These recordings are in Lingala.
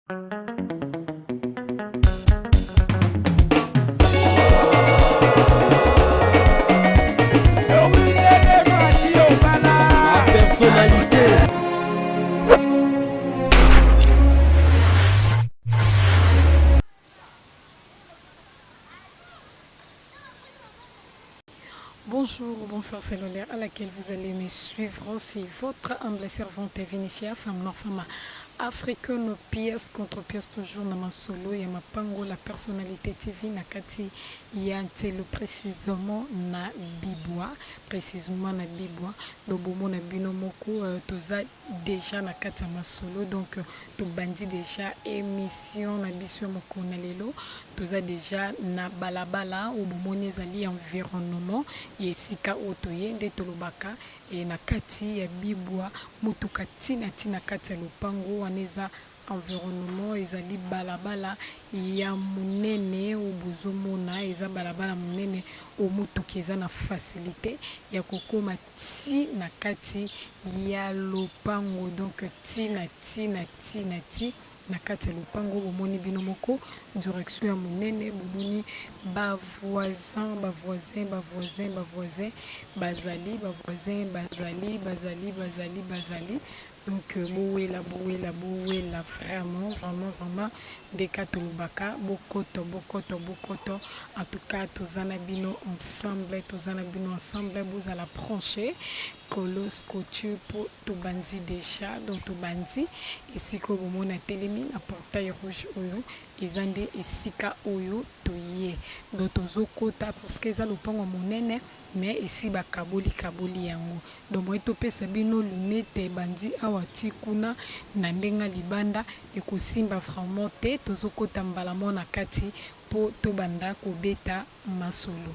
Ma personnalité. Bonjour, bonsoir, c'est Lolaire à laquelle vous allez me suivre. C'est votre humble servante Vinicia, femme non femme africaine, pièce contre pièce, toujours dans ma solo et ma pango, la personnalité TV, nakati yantelo précisément na bibwa, précisément na bibwa, do bomo na bino moko, toza déjà na kati ma solo, donc to bandi déjà émission na biso moko na lelo, toza déjà na balabala, au bomo nezali environnement. Yesika otoye nde tolobaka e na kati ya bibwa mutuka tina kati ya lopango wana eza environnement ezali balabala ya munene obozomona eza balabala munene omutuka eza na facilité ya kokoma ti na kati ya lopango, donc tina na kati ya lopango bomoni bino moko direction ya monene bomoni bavoisin bazali donc bowela vraiment deka tolobaka bokoto en tout cas tozana bino ensemble bozala branché kolo scotchu pour tobandi déjà donc tobandi esika bomona telemi na portail rouge oyo eza nde esika oyo toye donc tozokota parce que eza lopango monene mais esi bakaboli yango donc moi topesa bino lunete bandi awa ti kuna na ndenga libanda ekosimba vraiment te tozokota mbala mo na kati po tobanda kobeta masolo.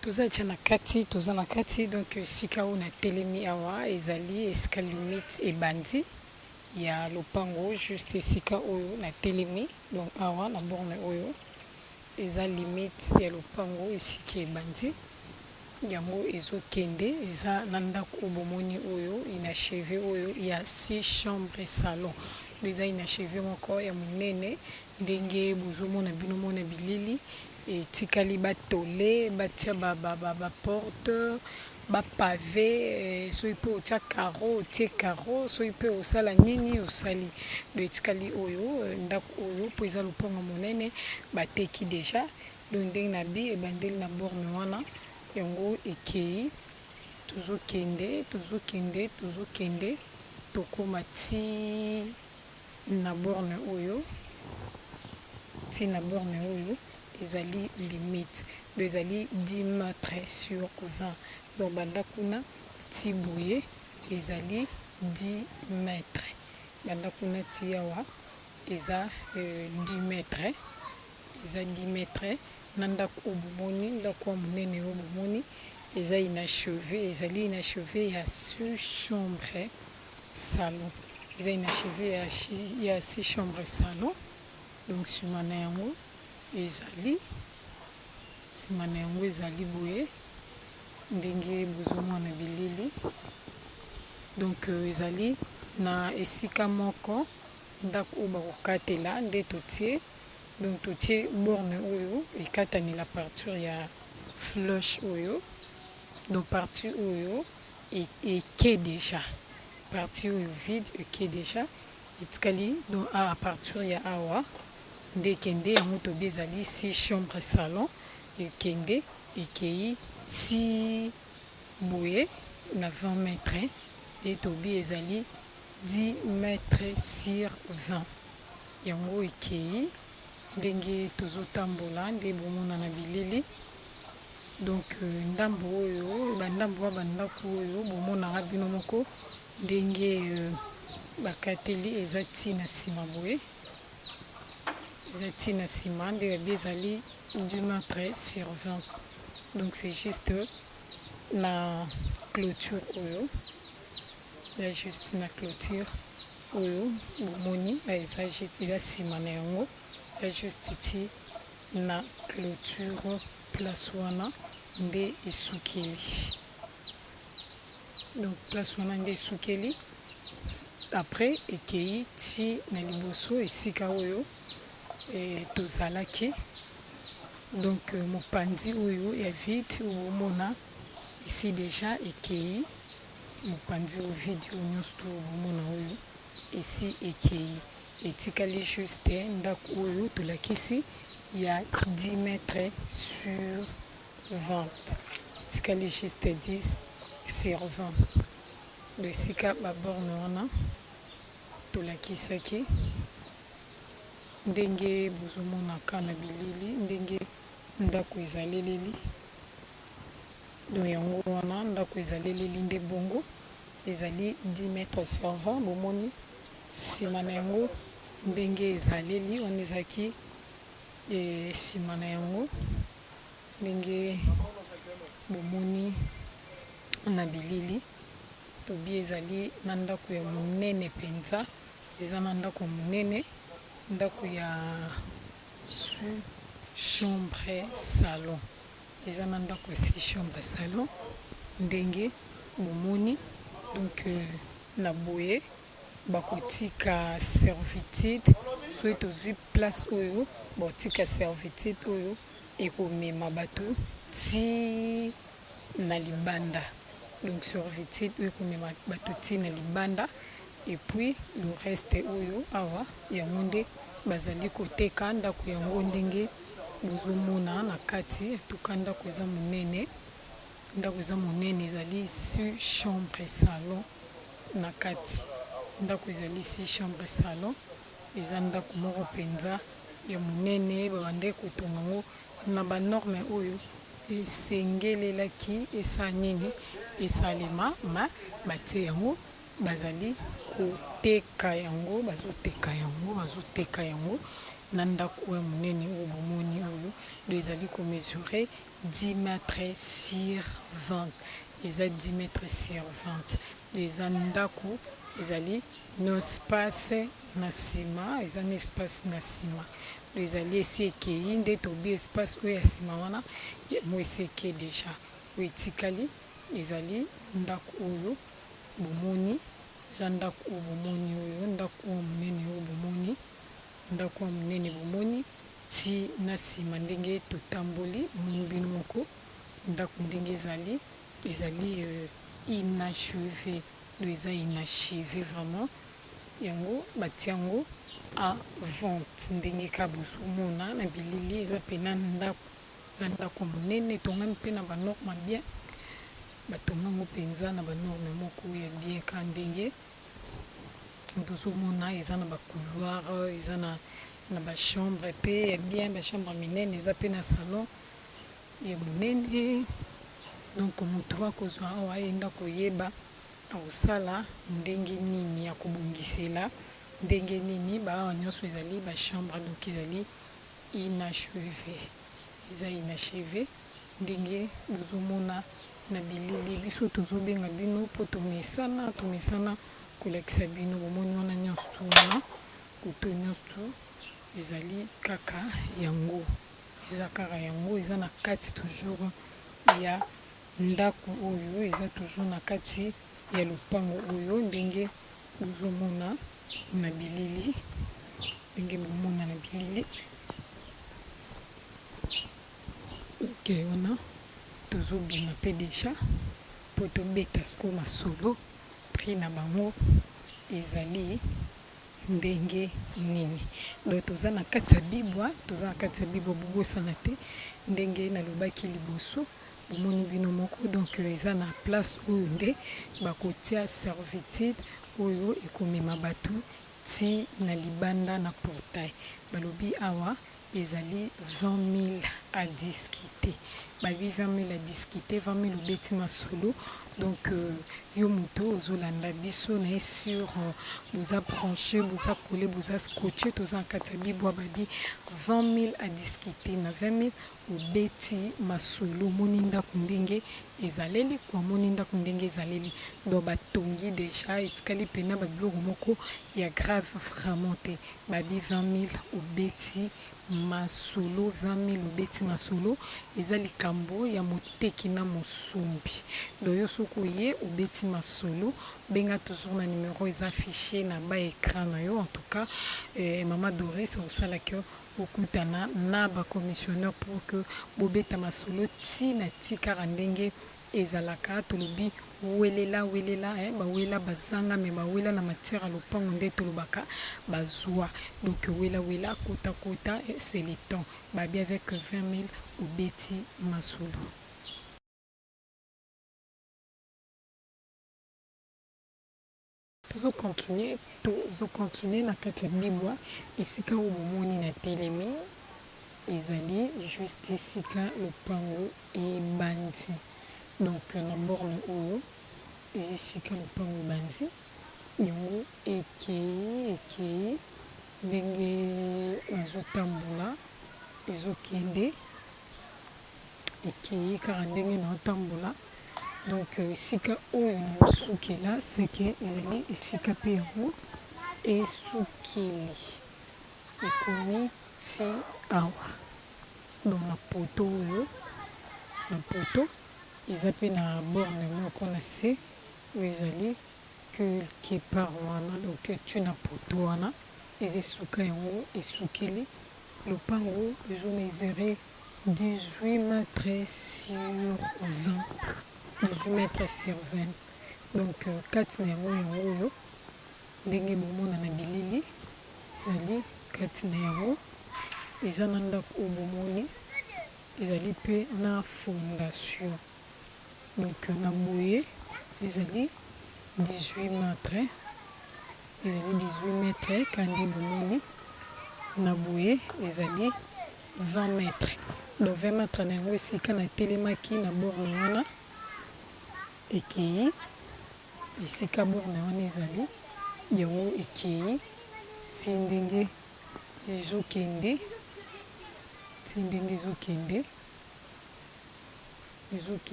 Toza na kati donc esika oyo na telemi awa ezali esika limite ebandi ya lopango juste esika oyo na telemi donc awa na borne oyo eza limite ya lopango esika ebandi yango ezokende eza na ndako bomoni oyo inachevé oyo ya 6 chambres salon eza inachevé moko ya monene ndenge bozomona bino mona bilili etikali batole batia porte bapavé soki mpe otia caro soki mpe osala nini osali do etikali oyo ndako oyo mpo eza lopango monene bateki déjà do ndenge na bi ebandeli na borne wana yango ekei tozokende tokoma ti na borne oyo ezali limite do ezali 10 mètres sur 20 donc banda kuna ti boye ezali 10 mètres banda kuna ti awa eza 10 mètres eza 10 mètres na ndako obomoni ndako monene obomoni eza inachevé ezali inachevé ya 6 chambres salon eza inachevé ya 6 chambres salon donc nsima na yango ezali boye ndenge bozomona bilili donc ezali na esika moko ndako oyo bakokatela nde totie donc totie borne oyo ekatani la parture ya flush oyo donc partie oyo eke déjà partie oyo vide eke déjà etikali donc à partir ya awa nde ekende yango tobi ezali 6 chambres salon ekende ekei ti boye na 20 mètres et tobi ezali 10 mètres sur 20 yango ekei ndenge tozotambola nde bomona na bilili donc ndambo oyo bandambo wa bandako oyo bomonaka bino moko ndenge bakateli eza ti na nsima boye eza ti na nsima nde babi ezali 10 mètres sur 20 donc c'est juste na clôture oyo ya juste na clôture oyo bomoni eza juste eza nsima na yango eza juste ti na clôture place wana nde esukeli donc place wana nde esukeli après ekei ti na liboso esika oyo tozalaki donc mopanzi oyo ya vide omona ici déjà ekei mopanzi oyo vide oyo nyonso to omona oyo esi ekei etikali juste ndako oyo tolakisi ya 10 mètres sur 20 etikali juste 10 sur 20 do esika baborne wana tolakisaki ndenge bozomonaka na bilili ndenge ndako ezaleleli do yango wana ndako ezaleleli nde bongo ezali 10 mètres sur 20 bomoni nsima na yango ndenge ezaleli wana ezalaki nsima na yango ndenge bomoni na bilili tobi ezali na ndako ya monene mpenza eza na ndako monene ndako ya su chambre salon eza na ndako ya su chambre salon ndenge bomoni donc na boye bakotika servitude soki tozwi place oyo bakotika servitude oyo ekomema bato ti na libanda donc servitude oyo ekomema bato ti na libanda et puis le reste oyo awa yango nde bazali koteka ndako yango ndenge bozomona na kati atuka ndako eza monene ezali su chambre salon na kati ndako ezali su chambre salon eza ndako moko mpenza ya monene babandaki kotonga yango na banorme oyo esengelelaki esa nini esalema ma batie yango bazali koteka yango bazoteka yango na ndako ya monene oyo bomoni oyo do ezali komesure 10 mètres sur 20 eza 10 mètres sur 20 eza ndako ezali no espace na nsima eza na espace na nsima do ezali esi ekei nde tobi espace oyo ya nsima wana mo esi ekei deja oyo etikali ezali ndako oyo bomoni eza ndako oyo bomoni oyo ndako oyo monene oyo bomoni ndako ya monene bomoni ti na nsima ndenge totamboli moni bino moko ndako ndenge ezali inachevé do eza inachevé vraiment yango batia yango a vente ndenge ka bozomona na bilili eza pena ndako eza ndako monene etongami mpe na banorme bien batongango mpenza na banorme moko ya bien ka ndenge bozomona eza na bacouloir eza na bachambre mpe ya bien bachambre minene eza mpe na salon ya monene donc moto akozwa awa ayenda koyeba akosala ndenge nini akobongisela ndenge nini baawa nyonso ezali bachambre donc ezali inachevé eza inachevé ndenge bozomona na bilili biso tozobenga bino mpo tomesana kolakisa bino bomoni wana nyonso tu wana koto nyonso tu ezali kaka yango eza na kati toujours ya ndako oyo eza toujours na kati ya lopango oyo ndenge bozomona na bilili ok wana tozobima mpe deja mpo tobeta siko masolo prix na bango ezali ndenge nini donc toza na kati ya bibwa bobosana te ndenge nalobaki liboso bomoni bino moko donc eza na place oyo nde bakotia servitude oyo ekomema bato ti na libanda na portail balobi awa ezali 20 000 à discuter babi 20 000 à discuter 20 000 obeti masolo donc yo moto ozolanda biso na ye sur boza branché boza collé boza scotché toza na kati ya bibwa babi 20 000 à discuter na 20 000 obeti masolo moni ndako ndenge ezaleli kwa moni ndako ndenge ezaleli donc batongi deja etikali pena babiloko moko ya grave vraiment te babi 20 000 obeti masolo 20 000 obeti masolo eza likambo ya moteki na mosombi. Donc yo soki oye obeti masolo benga toujours na numéro eza affiché na bas écran na yo. En tout cas Mama Doris osalaki okutana na ba commissionnaire pour que bobeta masolo tina tikara ndenge ezalaka tolobi welela bawela bazanga me bawela na matière à lopango nde tolobaka bazwa. Donc wela kota c'est le temps babi avec 20 000 obeti masolo. Tozo continuer na kati ya bibwa esika oyo bomoni na telemi ezali juste esika lopango ebandi. Donc na borne oyo esika lopango ebandi yango ekei ndenge nazotambola ezokende ekei kaka ndenge naotambola. Donc esika oyo nasukela seke ezali esika mpe yango esukeli ekomi ti awa. Donc na poto oyo na poto eza mpe na borne moko na se oyo ezali quelque part wana. Donc tu na poto wana eza esuka yango esukeli lopango ezomesure 18 mètres sur 20. 18 mètres sur 20. Donc kati na yango oyo ndenge bomona na bilili ezali kati na yango eza na ndako oyo bomoni ezali mpe na fondation. Donc na boye ezali 18 mètres ezali 18 mètres kandi bomoni na boye ezali 20 mètres. Donc 20 mètres na yango esika na telemaki na borne wana ekei esika borne wana ezali yango ekei si ndenge ezokende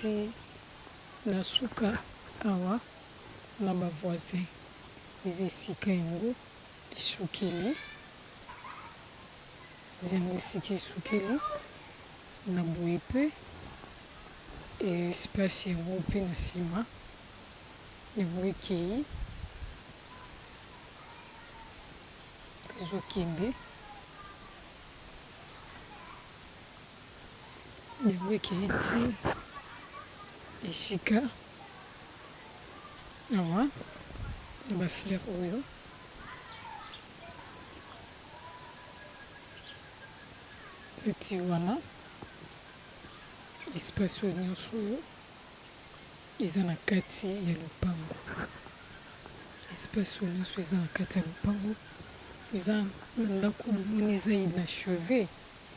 ti na suka awa na bavoisin eza esika yango esukeli na boye mpe espace yango mpe na nsima yango ekei ezokende yango ekei ti esika awa na bafleur oyo seti wana espace oyo nyonso oyo eza na kati ya lopango. Espace oyo nyonso eza na kati ya lopango eza na ndako bomoni eza inachevé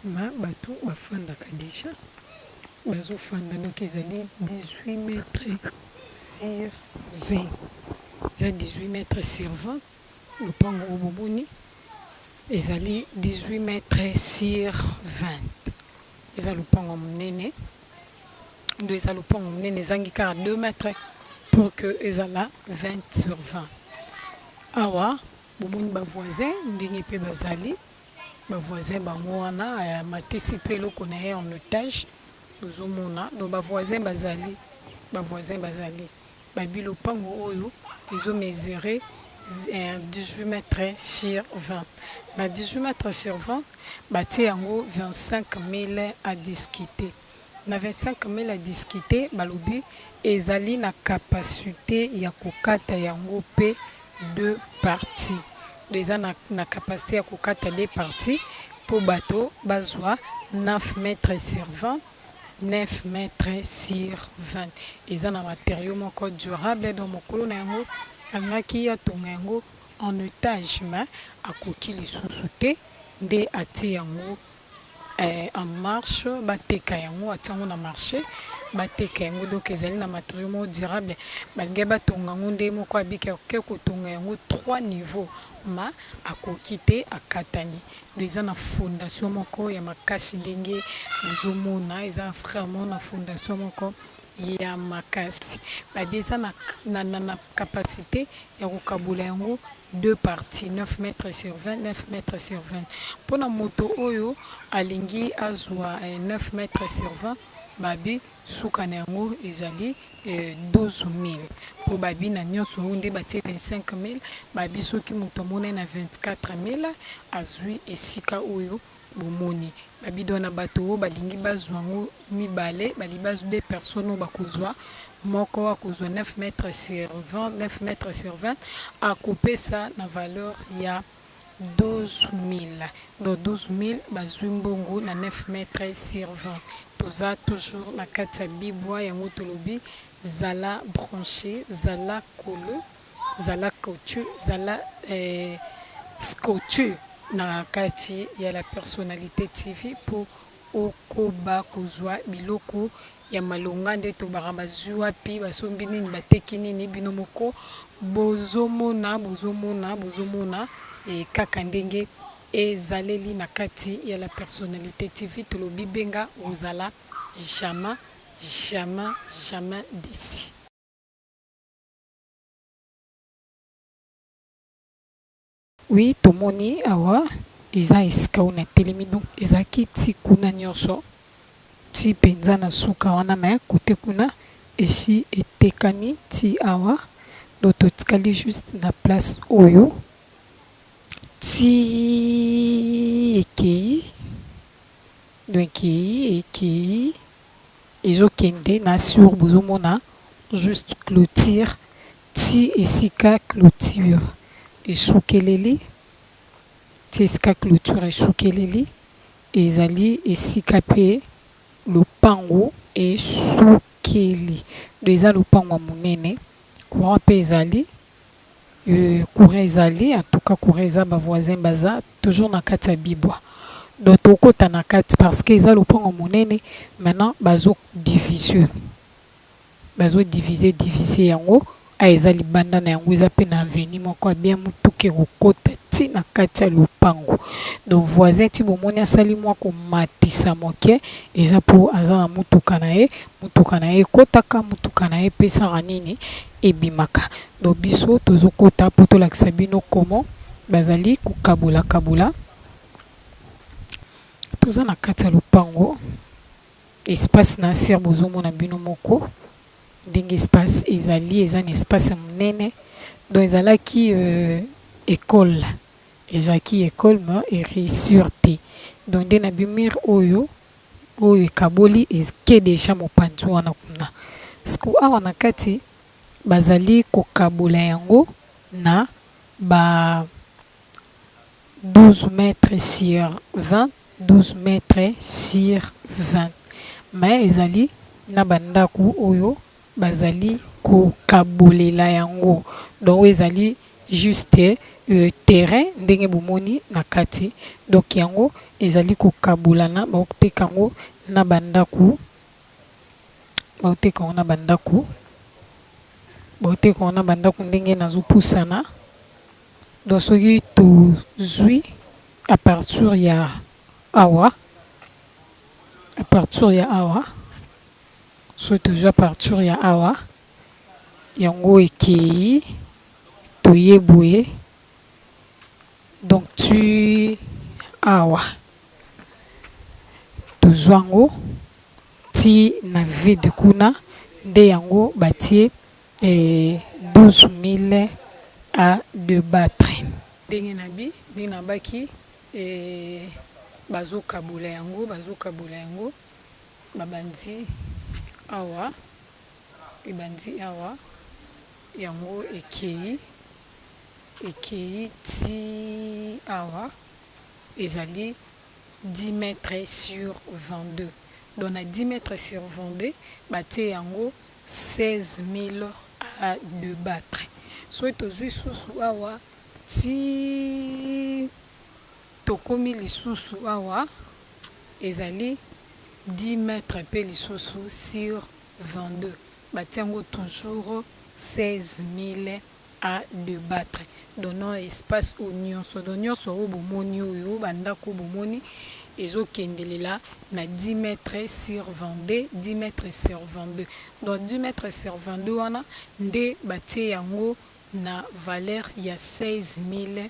ma bato bafandaka deja bazofanda. Donc ezali 18 mètres sur 20 eza 18 mètres sur 20 lopango oyo bomoni ezali 18 mètres sur 20 eza lopango monene. Donc eza lopango monene ezangi kaka 2 mètres pour que ezala 20 sur 20. Awa bomoni bavoisin ndenge mpe bazali bavoisin bango wana matisi mpe eloko na ye en otage bozomona. Donc bavoisin bazali babi lopango oyo ezomesure 18 mètres sur 20. Na 18 mètres sur 20 batie yango 25 000 à discuter. Na 25 000 à discuter balobi ezali na capacité ya kokata yango pe 2 parties. Déjà na capacité ya kokata 2 parties pour bato bazwa 9 mètres sur 20 9 mètres sur 20. Eza na matériau moko durable donc mokolo na yango angaki ya tonga yango en étage mais akoki lisusu te nde atie yango en marche bateka yango atango na marché bateka yango. Donc ezali na matériau moko durable balingi batonga yango nde moko abiki akoki kotonga yango 3 niveaux ma akoki te akatani. Eza na fondation moko ya makasi ndenge bozomona eza vraiment na fondation moko ya makasi. Babi eza na capacité ya kokabula yango deux parties 9 mètres sur 20 9 mètres sur 20. Mpona moto oyo alingi azwa 9 mètres sur 20 babi suka na yango ezali 12 000. Po babi na nyonso oyo nde batie 25 000 babi soki moto amona na 24 000 azwi esika oyo bomoni. Babi dona bato oyo balingi bazwa yango mibale bali bazwa deux personnes oyo bakozwa moko akozwa 9 mètres sur 20 9 mètres sur 20 akopesa na valeur ya 12 000. Donc 12 000 bazwi mbongo na 9 mètres sur 20. Toza toujours na kati ya bibwa yango tolobi zala branché zala kolo zala couture zala scotché na kati ya la personnalité TV po okoba kozwa biloko ya malonga nde tobaka bazwi wapi basombi nini bateki nini bino moko bozomona kaka ndenge ezaleli na kati ya la personnalité TV tolobi benga ozala jamais déçu. Oui, tomoni awa eza esika ona telemi donc ezaki ti kuna nyonso ti penza na suka wana me kote kuna esi etekami ti awa do totikali juste na place oyo ti ekei ezokende na sur bozomona juste clôture ti esika clôture esukeleli ti esika clôture esukeleli ezali esika pe lopango esukeli do eza lopango ya monene courant pe ezali courant ezali en tout cas courant eza bavoisin baza toujours na kati ya bibwa donc tokota na kati parce que eza lopango monene maintenant bazodiviser yango eza libanda na yango eza pe na avenue moko bien mutuki kokota ti na kati ya lopango donc voisin ti bomoni asali mwa komatisa moke eza po aza na mutuka na ye ekotaka mutuka na ye pesaka nini ebimaka donc biso tozokota po tolakisa bino komo bazali kokabula toza na kati ya lopango espace na ser bozomona bino moko ndenge espace ezali eza na espace monene donc ezalaki école me eréussir te donc nde na bimir oyo ekaboli eke deja mopanzi wana kuna siko awa na kati bazali kokabola yango na ba 12 mètres sur 20 12 mètres sur 20 mais ezali na bandako oyo bazali kokabolela yango donc ezali juste terrain ndenge bomoni na kati donc yango ezali kokabolana baoteka yango na bandako ndenge nazopusana donc soki tozwi à partir ya awa so tozwi à partir ya awa yango ekei toyeboye donc tu awa tozwango ti na vide kuna nde yango batie 12 000 à débattre ndenge na baki bazokabola yango babandi awa yango ekei ti awa ezali 10 mètres sur 22 donc na 10 mètres sur 22 batie yango 16 000 à débattre soki tozwi susu awa ti tokomi lisusu awa ezali 10 mètres pe lisusu sur 22 batie yango toujours 16 000 à débattre donnant espace au nyonso donc nyonso oyo bomoni oyo bandako bomoni ezokendelela na 10 mètres sur 22, 10 mètres sur 22. Donc 10 mètres sur 22 wana nde batie yango na valeur ya 16 000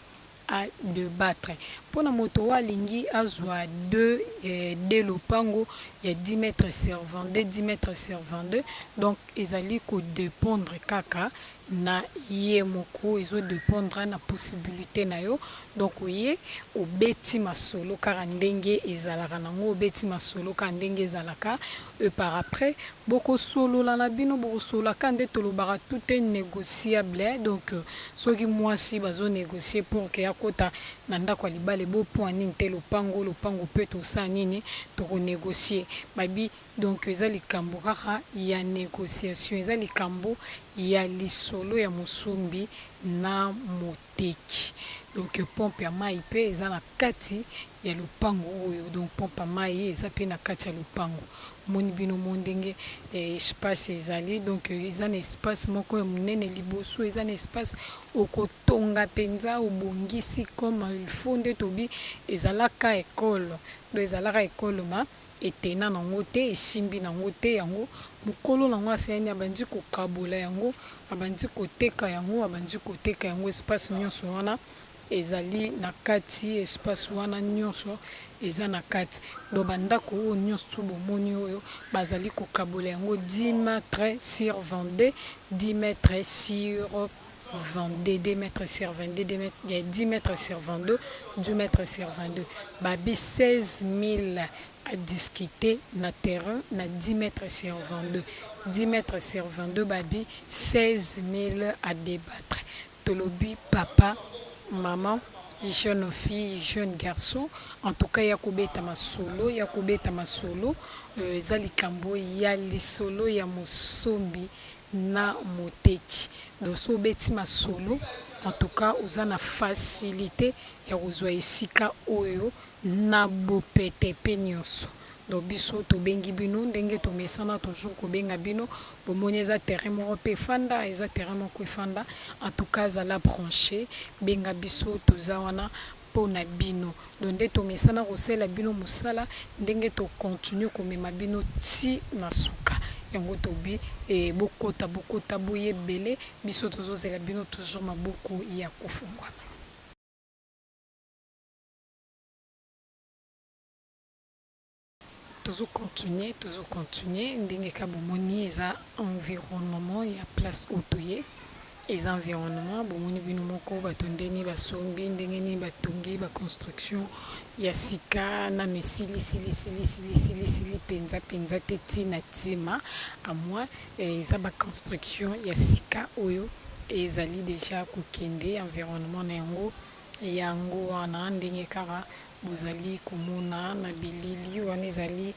à de battre. Pour na moto wa lingi azwa 2 lopango ya 10 mètres sur 22, 10 mètres sur 22. Donc ezali ko dépendre kaka na ye moko, ezo dépendre na possibilité na yo. Donc oye obeti masolo kaka ndenge ezalaka nango, obeti masolo kaka ndenge ezalaka. Et par après boko solo la na bino boko solo ka nde tolobaka tout est négociable. Donc soki mwasi bazo négocier pour que yakota na ndako libale bo point nini te lopango pe to sa nini to négocier babi. Donc eza likambo kaka ya négociation, eza likambo ya lisolo ya musumbi na moteki. Donc pompe ya mai pe eza na kati ya lupango oyo. Donc pompe ya mai eza pe na kati ya lupango. Moni bino mondenge espace ezali. Donc eza na espace moko ya munene liboso, eza na espace okotonga penza obongisi comme il faut nde tobi ezalaka école. Donc ezalaka école ma etena nango te, esimbi nango te, yango mukolo nango aseni abandi kokabola yango, abandi koteka yango, abandi koteka yango. Espace nyonso wana ezali na kati, espace wana nyonso eza na kati. Do bandako oyo nyonso bomoni oyo bazali kokabola yango 10 mètres sur 22, 10 mètres sur 22, 2 mètres sur 22, 10 mètres sur 22, 2 mètres sur 22. Babi 16 000 à discuter na terrain na 10 mètres sur 22. 10 mètres sur 22 babi 16 000 à débattre. Tolobi papa, maman, jeune fille, jeune garçon, en tout cas yakobeta masolo, eza likambo ya lisolo ya musombi na moteki. Donc so beti masolo, en tout cas oza na facilité ya kozwa esika oyo na bopete pe nyonso. Donc biso tobengi bino ndenge tomesana toujours kobenga bino bomoni eza terrain moko pe fanda, eza terrain moko efanda. En tout cas zala branché benga biso toza wana pona bino. Donc nde tomesana kosela bino musala ndenge to continue komema bino ti na suka. Yango tobi bokota boye belé biso tozozela bino toujours maboko ya kofungwa. Toujours continuer ndenge ka bomoni eza environnement ya place otoye. Les environnements bomoni bino moko batondeni basombi ndenge ni batongi ba construction ya sika na mesili sili penza teti na tima à moi eza ba construction ya sika oyo ezali déjà kokende environnement na yango wana ndenge kaka bozali komona na bilili wana ezali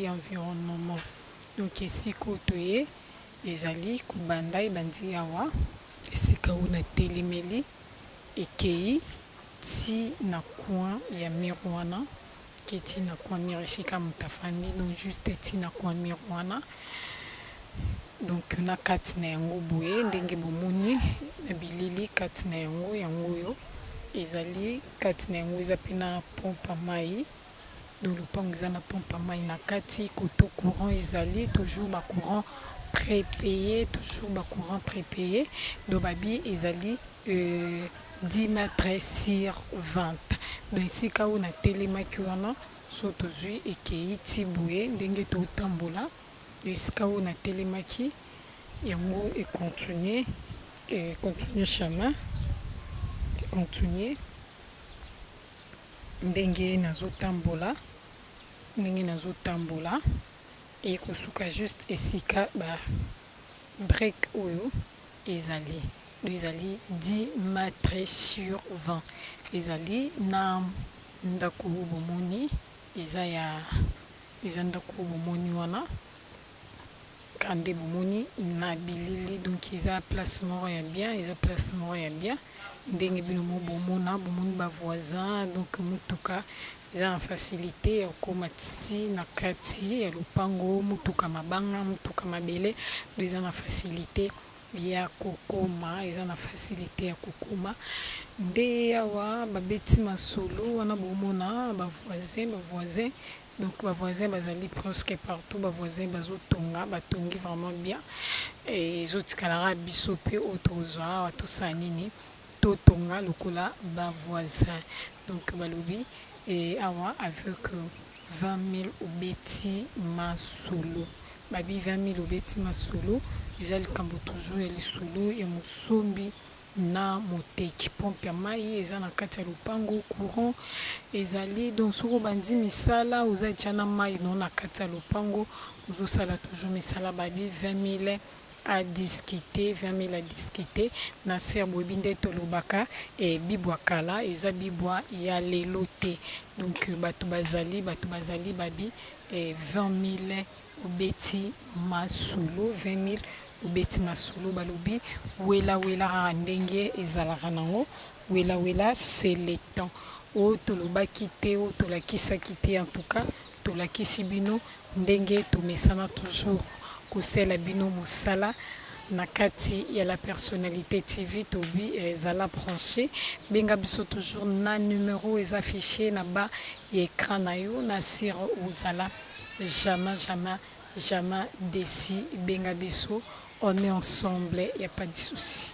environnement. Donc esika otoye ezali kubanda ebandi awa esika una telemeli ekei ti na coin ya mirwana keti na coin mirishika mutafani. Donc juste ti na coin mirwana. Donc na kati na yango boye ndenge bomoni na bilili kati na yango yo ezali kati na yango eza pena pompe à mai. Donc lopango eza na pompe à mai na kati. Koto courant ezali toujours ba courant prépayé, toujours ba courant prépayé. Donc babi ezali 10 mètres sur 20. Donc ici ka una telemaki wana so tozui ekei ti boye ndenge to tambola. Esika una telemaki yango et continuer chemin continuer ndenge nazotambola et kosuka juste esika ba break oyo ezali 10 mètres sur 20. ezali na ndako bomoni eza ndako bomoni wana kande bomoni na bilili. Donc eza place moko ya bien ndenge bino bomona bomoni ba voisin. Donc mutuka eza na facilité ya koma ti na kati ya lupango mutuka mabanga mutuka mabele. Donc eza na facilité ya kokoma eza na facilité ya kokoma nde awa babeti masolo wana bomona bavoisin donc bavoisin bazali presque partout bavoisin bazotonga batongi vraiment bien ezotikalaka biso mpe oyo tozwa awa tosala nini totonga lokola bavoisin donc balobi awa avec 20 000 obeti masolo babi 20 000 obeti masolo eza likambo toujours ya lisolo ya mosombi na moteki pompe ya mai eza na kati ya lopango courant ezali donc soki obandi misala oza etya na mai no na kati ya lopango ozosala toujours misala babi 20 000 à discuter 20 000 à discuter na ser boyebi nde tolobaka bibwa kala eza bibwa ya lelo te donc bato bazali babi 20 000 obeti masolo 20 000 obeti masolo balobi wela kaka ndenge ezalaka nango wela c'est le temps oyo tolobaki te oyo tolakisaki te en tout cas tolakisi bino ndenge tomesana toujours kosala bino mosala na kati ya la personnalité TV tobi ezala branché benga biso toujours na numéro eza affiché na bas ya écran na yo na sir ozala jamais déci benga biso on est ensemble, il n'y a pas de souci.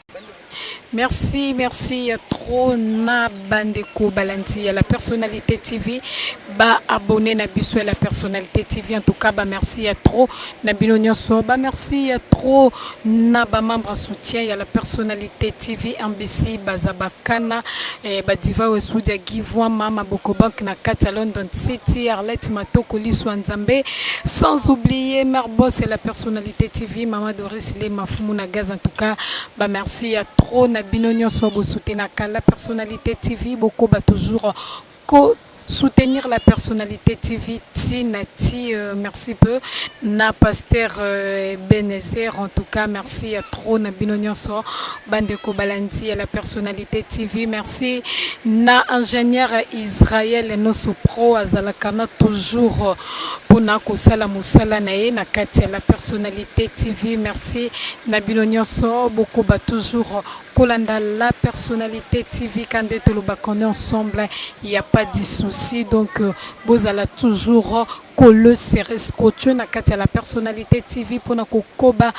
Merci, il y a trop na bandeko balanti, il y a la personnalité TV, ba abonné na biso à la personnalité TV, en tout cas, bah merci, il y a trop na binonyoso, bah merci, il y a trop na ba membre soutien, il y a la personnalité TV, MBC, Bazabakana, ba diva wesudia Givwa, Mama Bokobank na Kata London City, Arlette Matoko Liswanzambe, sans oublier Merboss et la personnalité TV, Mama Doris Le Mafumu na Gaz, en tout cas, bah merci, il y a trop na binonyo sobo soutenir la personnalité TV beaucoup ba toujours soutenir la personnalité TV Tinati merci peu na pasteur Benezer en tout cas merci à trop na binonyo so bandeko balandi à la personnalité TV merci na ingénieur Israël no sopro azalakana toujours pona ko sala musala na ye na kati la personnalité TV merci na binonyo so beaucoup ba toujours kolanda la personnalité TV quand on le connaît ensemble il n'y a pas de souci donc vous allez toujours coller serrer scotché na kati la personnalité TV pour na kokoba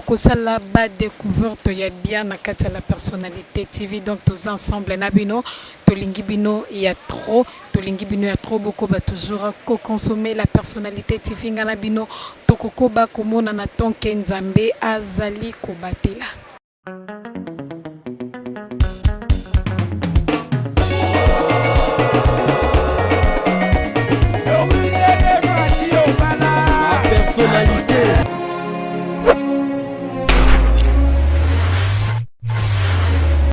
kosala ba découverte il y a bien na kati la personnalité TV donc tous ensemble na bino tolingi bino il y a trop tolingi bino il y a trop beaucoup ba toujours consommer la personnalité TV ngana bino to kokoba komona na tonke nzambe azali kobatela.